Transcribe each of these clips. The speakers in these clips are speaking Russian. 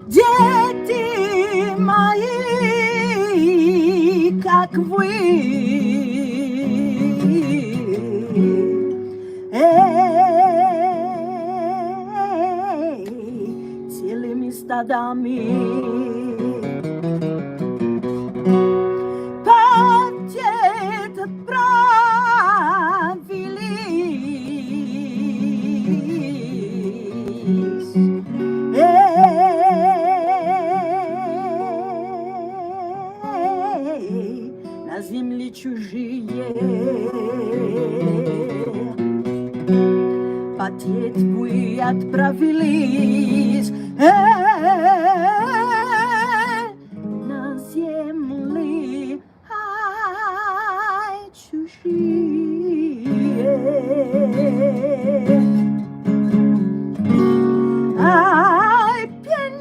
Дети мои, как вы, целыми стадами пакет отправились. На земли чужие пакет вы отправились. На земли чужие.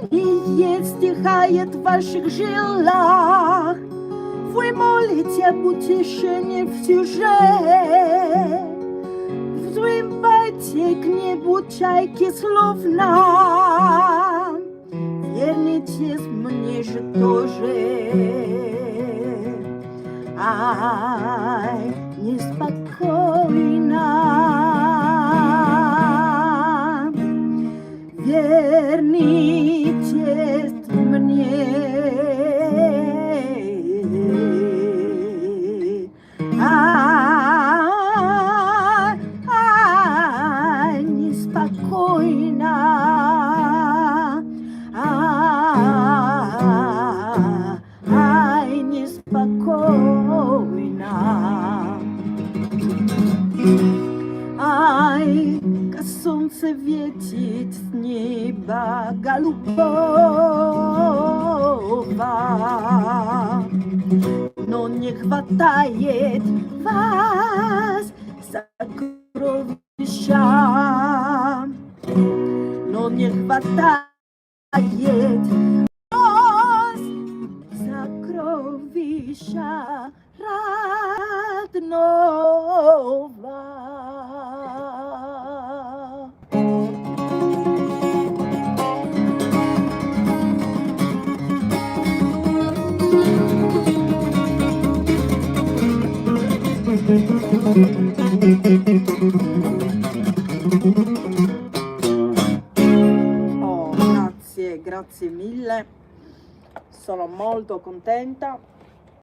Пение стихает в ваших жилах. Вы молите об утешении в сюжет. Взмывайте к небу чайки словно. Вернитесь мне же тоже. Ай, неспокойно. Вернитесь мне. Неспокойно. Неспокойно. Как солнце ветит с неба голубого, но не хватает вас сокровища, но не хватает вас сокровища родного. Oh, grazie mille, sono molto contenta.